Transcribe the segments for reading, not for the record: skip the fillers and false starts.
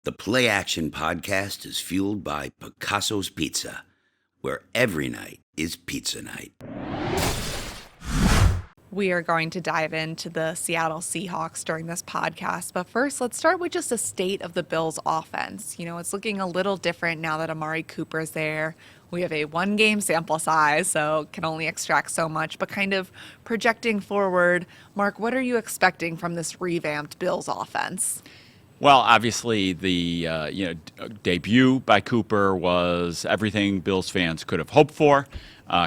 The PlayAction Podcast is fueled by Picasso's Pizza, where every night is pizza night. We are going to dive into the Seattle Seahawks during this podcast. But first, let's start with just a state of the Bills' offense. You know, it's looking a little different now that Amari Cooper is there. We have a one-game sample size, so can only extract so much. But kind of projecting forward, Mark, what are you expecting from this revamped Bills' offense? Well, obviously, the debut by Cooper was everything Bills fans could have hoped for.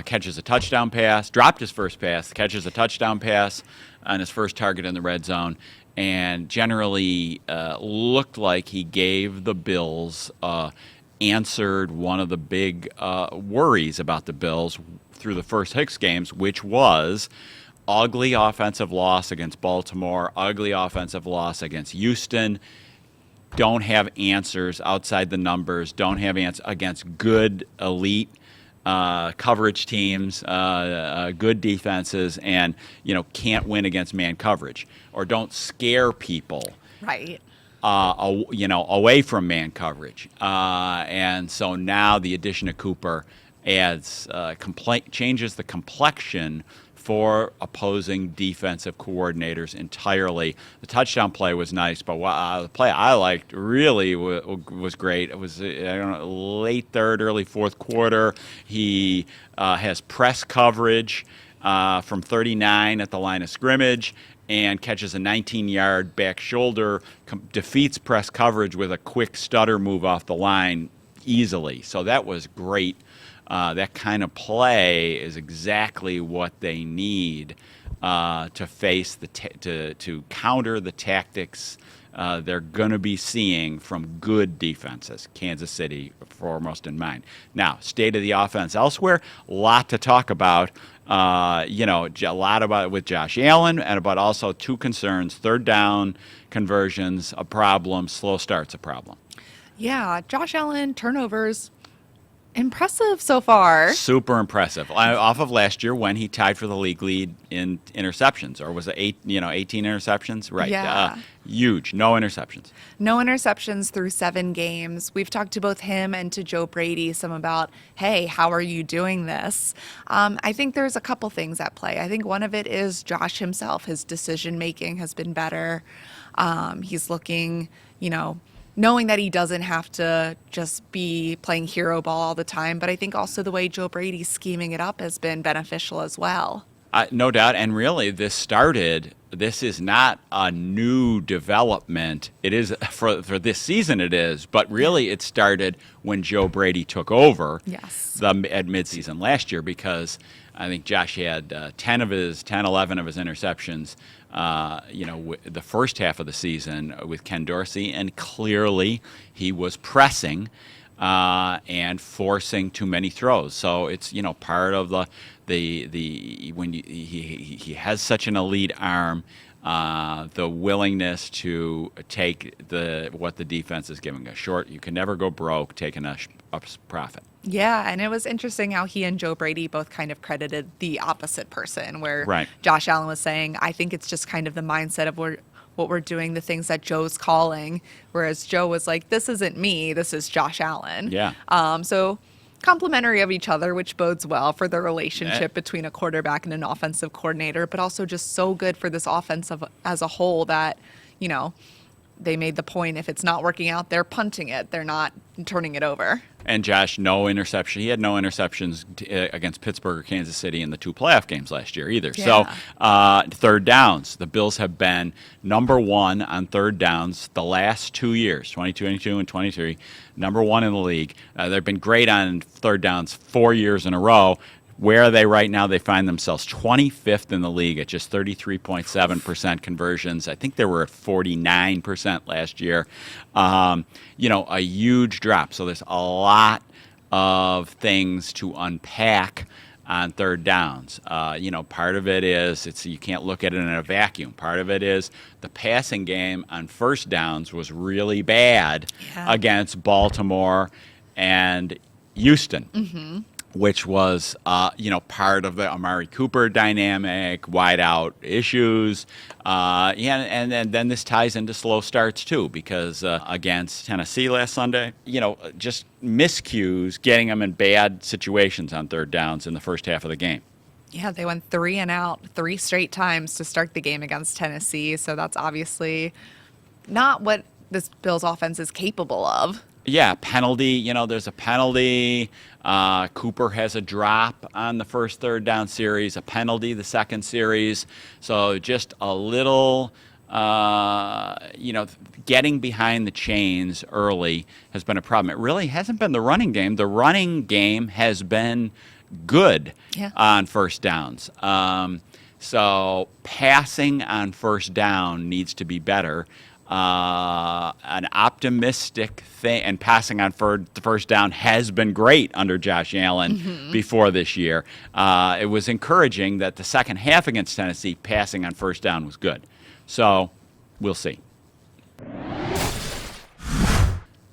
Catches a touchdown pass, dropped his first pass, catches a touchdown pass on his first target in the red zone, and generally looked like he gave the Bills, answered one of the big worries about the Bills through the first 6 games, which was ugly offensive loss against Baltimore, ugly offensive loss against Houston. Don't have answers outside the numbers. Don't have answers against good elite coverage teams, good defenses, and can't win against man coverage, or don't scare people. Right. Away from man coverage. And so now the addition of Cooper adds changes the complexion for opposing defensive coordinators entirely. The touchdown play was nice, but the play I liked really was great. It was late third, early fourth quarter. He has press coverage from 39 at the line of scrimmage and catches a 19-yard back shoulder, defeats press coverage with a quick stutter move off the line easily. So that was great. That kind of play is exactly what they need to face to counter the tactics they're going to be seeing from good defenses. Kansas City foremost in mind. Now, state of the offense elsewhere, a lot to talk about. A lot about it with Josh Allen, but also 2 concerns: third down conversions a problem, slow starts a problem. Yeah, Josh Allen turnovers. Impressive so far. Super impressive. Off of last year when he tied for the league lead in interceptions, or was it 18 interceptions? Right. Yeah. Huge. No interceptions. No interceptions through 7 games. We've talked to both him and to Joe Brady some about, hey, how are you doing this? I think there's a couple things at play. I think one of it is Josh himself. His decision making has been better. He's looking, knowing that he doesn't have to just be playing hero ball all the time. But I think also the way Joe Brady's scheming it up has been beneficial as well. No doubt. And really, this is not a new development. It is for this season it is, but really it started when Joe Brady took over at midseason last year, because I think Josh had 11 of his interceptions the first half of the season with Ken Dorsey, and clearly he was pressing and forcing too many throws. So it's part of when he has such an elite arm, the willingness to take what the defense is giving us short. You can never go broke taking a profit. Yeah, and it was interesting how he and Joe Brady both kind of credited the opposite person, where right. Josh Allen was saying, I think it's just kind of the mindset of what we're doing, the things that Joe's calling, whereas Joe was like, this isn't me, this is Josh Allen. Yeah. So complimentary of each other, which bodes well for the relationship between a quarterback and an offensive coordinator, but also just so good for this offense as a whole that, they made the point, if it's not working out, they're punting it. They're not turning it over. And Josh, no interception. He had no interceptions against Pittsburgh or Kansas City in the 2 playoff games last year either. Yeah. So third downs. The Bills have been number 1 on third downs the last 2 years, 2022 and 23, number 1 in the league. They've been great on third downs 4 years in a row. Where are they right now? They find themselves 25th in the league at just 33.7% conversions. I think they were at 49% last year. A huge drop. So there's a lot of things to unpack on third downs. Part of it is you can't look at it in a vacuum. Part of it is the passing game on first downs was really bad against Baltimore and Houston. Mm-hmm. which was, part of the Amari Cooper dynamic, wide out issues. And then this ties into slow starts, too, because against Tennessee last Sunday, just miscues, getting them in bad situations on third downs in the first half of the game. Yeah, they went 3 and out 3 straight times to start the game against Tennessee. So that's obviously not what this Bills offense is capable of. Yeah, penalty. There's a penalty. Cooper has a drop on the first third down series, a penalty the second series. So just a little, getting behind the chains early has been a problem. It really hasn't been the running game. The running game has been good on first downs. So passing on first down needs to be better. An optimistic thing, and passing on the first down has been great under Josh Allen before this year. It was encouraging that the second half against Tennessee, passing on first down was good. So we'll see.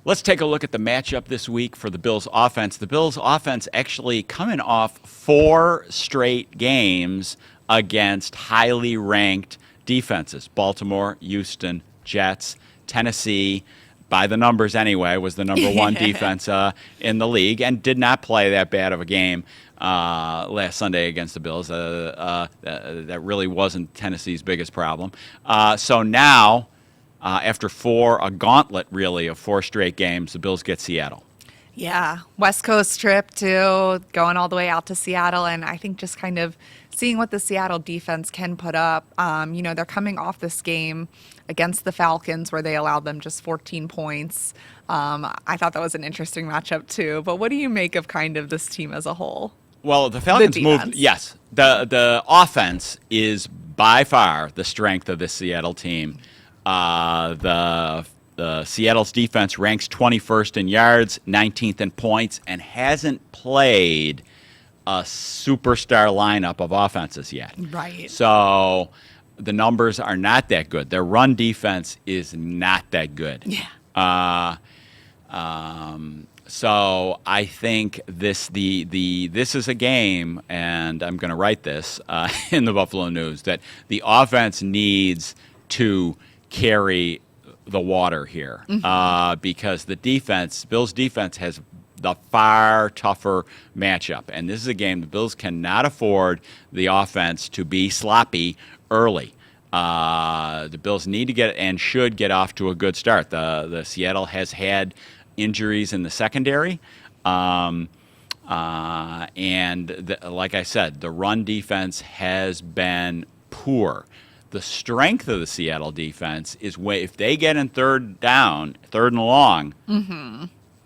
Let's take a look at the matchup this week for the Bills offense. The Bills offense actually coming off 4 straight games against highly ranked defenses: Baltimore, Houston, Jets. Tennessee, by the numbers anyway, was the number 1 defense in the league and did not play that bad of a game last Sunday against the Bills. That really wasn't Tennessee's biggest problem. So now, after a gauntlet really of 4 straight games, the Bills get Seattle. Yeah, West Coast trip too, going all the way out to Seattle, and I think just kind of seeing what the Seattle defense can put up. They're coming off this game against the Falcons where they allowed them just 14 points. I thought that was an interesting matchup too. But what do you make of kind of this team as a whole? Well, the Falcons moved. Yes, the offense is by far the strength of this Seattle team. The Seattle's defense ranks 21st in yards, 19th in points, and hasn't played a superstar lineup of offenses yet. Right. So the numbers are not that good. Their run defense is not that good. Yeah. So I think this is a game, and I'm going to write this in the Buffalo News, that the offense needs to carry the water here because the Bills defense has the far tougher matchup. And this is a game the Bills cannot afford the offense to be sloppy early. The Bills need to get and should get off to a good start. The Seattle has had injuries in the secondary. Like I said, the run defense has been poor. The strength of the Seattle defense is if they get in third and long,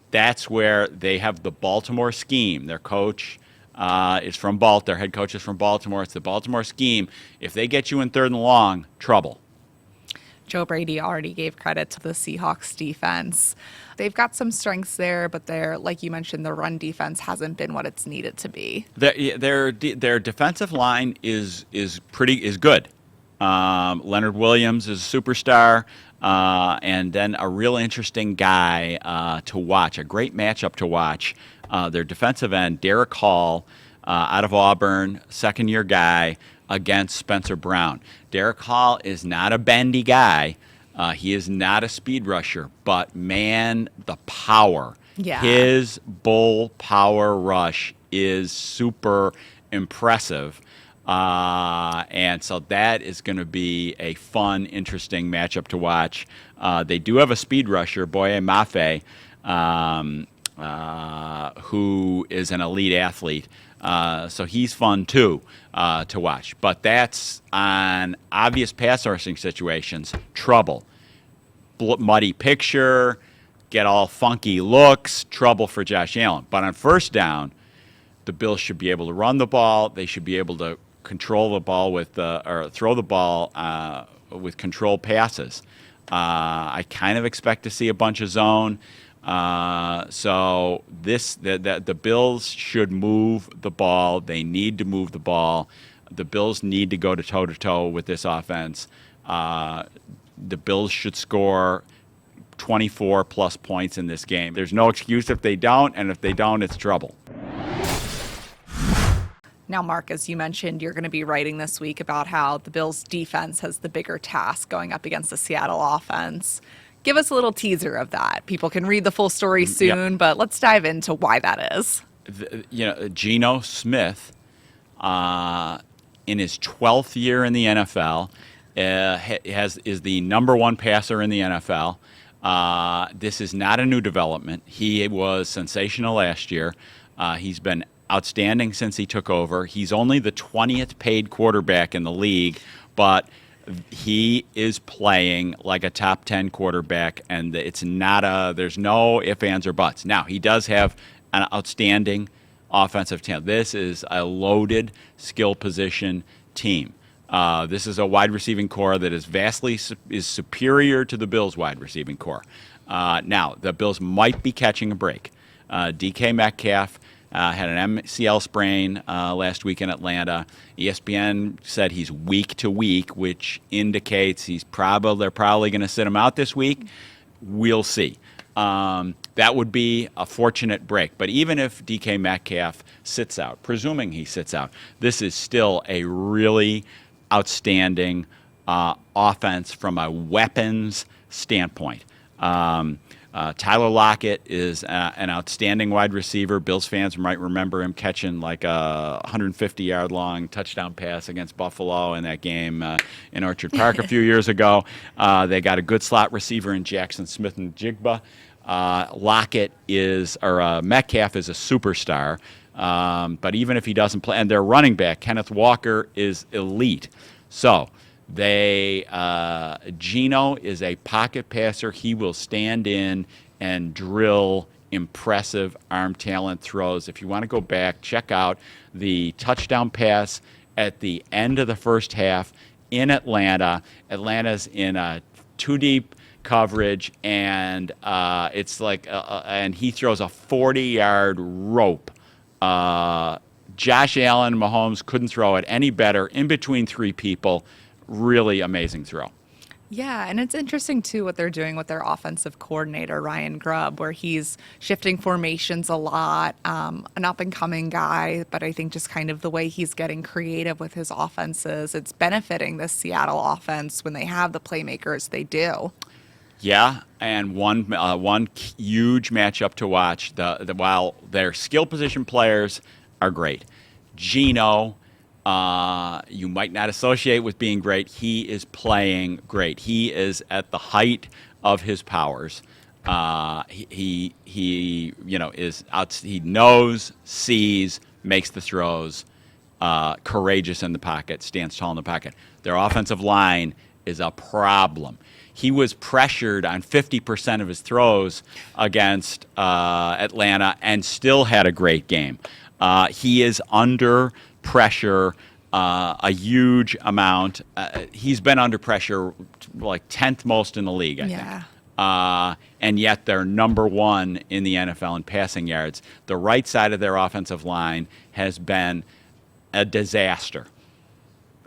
that's where they have the Baltimore scheme. Their coach is from Baltimore. Their head coach is from Baltimore. It's the Baltimore scheme. If they get you in third and long, trouble. Joe Brady already gave credit to the Seahawks defense. They've got some strengths there, but like you mentioned, the run defense hasn't been what it's needed to be. Their defensive line is good. Leonard Williams is a superstar, and then a real interesting guy to watch, a great matchup to watch. Their defensive end, Derek Hall, out of Auburn, second-year guy, against Spencer Brown. Derek Hall is not a bendy guy. He is not a speed rusher, but man, the power. Yeah. His bull power rush is super impressive. And so that is going to be a fun, interesting matchup to watch. They do have a speed rusher, Boye Mafe, who is an elite athlete. So he's fun, too, to watch. But that's on obvious pass rushing situations, trouble. Muddy picture, get all funky looks, trouble for Josh Allen. But on first down, the Bills should be able to run the ball. They should be able to control the ball or throw the ball with controlled passes. I kind of expect to see a bunch of zone. So the Bills should move the ball. They need to move the ball. The Bills need to go to toe-to-toe with this offense. The Bills should score 24-plus points in this game. There's no excuse if they don't, and if they don't, it's trouble. Now, Mark, as you mentioned, you're going to be writing this week about how the Bills' defense has the bigger task going up against the Seattle offense. Give us a little teaser of that. People can read the full story soon, but let's dive into why that is. Geno Smith, in his 12th year in the NFL, is the number one passer in the NFL. This is not a new development. He was sensational last year. He's been outstanding since he took over. He's only the 20th paid quarterback in the league, but he is playing like a top 10 quarterback, and there's no ifs, ands, or buts. Now, he does have an outstanding offensive talent. This is a loaded skill position team. This is a wide receiving core that is superior to the Bills' wide receiving core. Now, the Bills might be catching a break. DK Metcalf had an MCL sprain last week in Atlanta. ESPN said he's week to week, which indicates they're probably going to sit him out this week. We'll see. That would be a fortunate break. But even if DK Metcalf sits out, presuming he sits out, this is still a really outstanding offense from a weapons standpoint. Tyler Lockett is an outstanding wide receiver. Bills fans might remember him catching like a 150-yard long touchdown pass against Buffalo in that game in Orchard Park a few years ago. They got a good slot receiver in Jackson Smith and Jigba. Metcalf is a superstar. But even if he doesn't play, and their running back, Kenneth Walker, is elite. So Geno is a pocket passer. He will stand in and drill impressive arm talent throws. If you want to go back, check out the touchdown pass at the end of the first half in Atlanta. Atlanta's in a two-deep coverage, and it's like, and he throws a 40-yard rope. Josh Allen and Mahomes couldn't throw it any better in between three people. Really amazing throw. Yeah, and it's interesting, too, what they're doing with their offensive coordinator, Ryan Grubb, where he's shifting formations a lot, an up-and-coming guy, but I think just kind of the way he's getting creative with his offenses, it's benefiting the Seattle offense when they have the playmakers they do. Yeah, and one huge matchup to watch, while their skill position players are great. Geno, you might not associate with being great. He is playing great. He is at the height of his powers. He is out. He knows, sees, makes the throws, courageous in the pocket, stands tall in the pocket. Their offensive line is a problem. He was pressured on 50% of his throws against Atlanta and still had a great game. He is under pressure a huge amount. He's been under pressure like 10th most in the league, I think. And yet they're number one in the NFL in passing yards. The right side of their offensive line has been a disaster.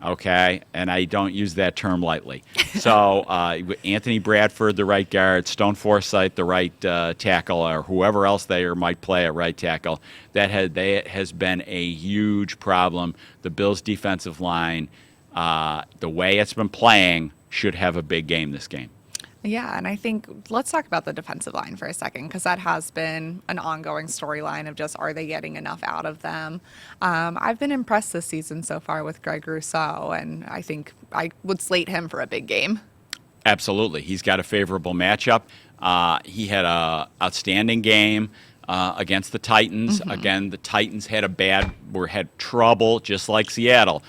Okay, and I don't use that term lightly. So Anthony Bradford, the right guard, Stone Forsythe, the right tackle, or whoever else they might play at right tackle, that has been a huge problem. The Bills' defensive line, the way it's been playing, should have a big game this game. Yeah, and I think let's talk about the defensive line for a second, because that has been an ongoing storyline of just, are they getting enough out of them? I've been impressed this season so far with Greg Rousseau, and I think I would slate him for a big game. Absolutely. He's got a favorable matchup. He had an outstanding game against the Titans. Mm-hmm. Again, the Titans had trouble, just like Seattle.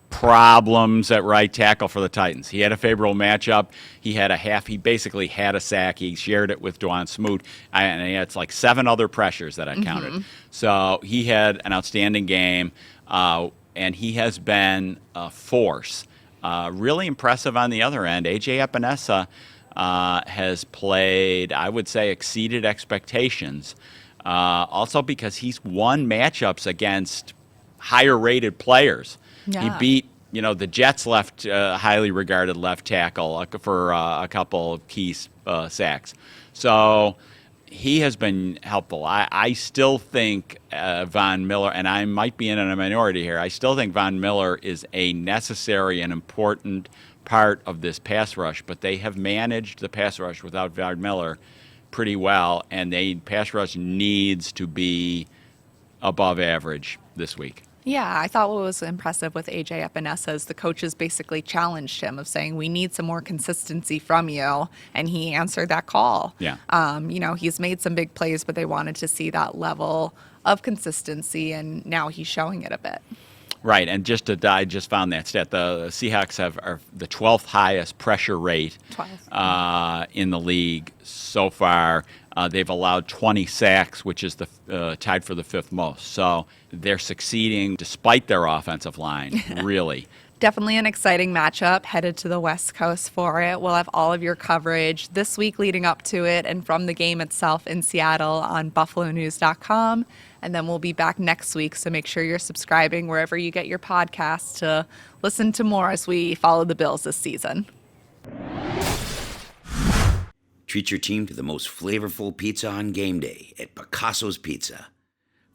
Problems at right tackle for the Titans. He had a favorable matchup. He basically had a sack. He shared it with Dwan Smoot, and he had like 7 other pressures that I counted. Mm-hmm. So he had an outstanding game, and he has been a force. Really impressive on the other end. A.J. Epinesa has played, I would say, exceeded expectations. Also because he's won matchups against higher-rated players. Yeah. He beat, the Jets' highly regarded left tackle for a couple of key sacks. So He has been helpful. I still think Von Miller, and I might be in a minority here, I still think Von Miller is a necessary and important part of this pass rush, but they have managed the pass rush without Von Miller pretty well, and pass rush needs to be above average this week. Yeah, I thought what was impressive with AJ Epinesa is the coaches basically challenged him of saying, we need some more consistency from you, and he answered that call. Yeah. He's made some big plays, but they wanted to see that level of consistency, and now he's showing it a bit. Right, and I just found that stat. The Seahawks are the 12th highest pressure rate in the league so far. They've allowed 20 sacks, which is tied for the 5th most. So they're succeeding despite their offensive line, really. Definitely an exciting matchup. Headed to the West Coast for it. We'll have all of your coverage this week leading up to it and from the game itself in Seattle on buffalonews.com. And then we'll be back next week, so make sure you're subscribing wherever you get your podcasts to listen to more as we follow the Bills this season. Treat your team to the most flavorful pizza on game day at Picasso's Pizza.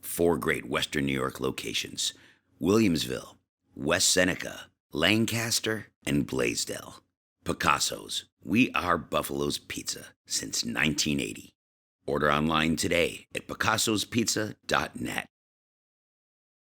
4 great Western New York locations: Williamsville, West Seneca, Lancaster, and Blaisdell. Picasso's. We are Buffalo's Pizza since 1980. Order online today at picassospizza.net.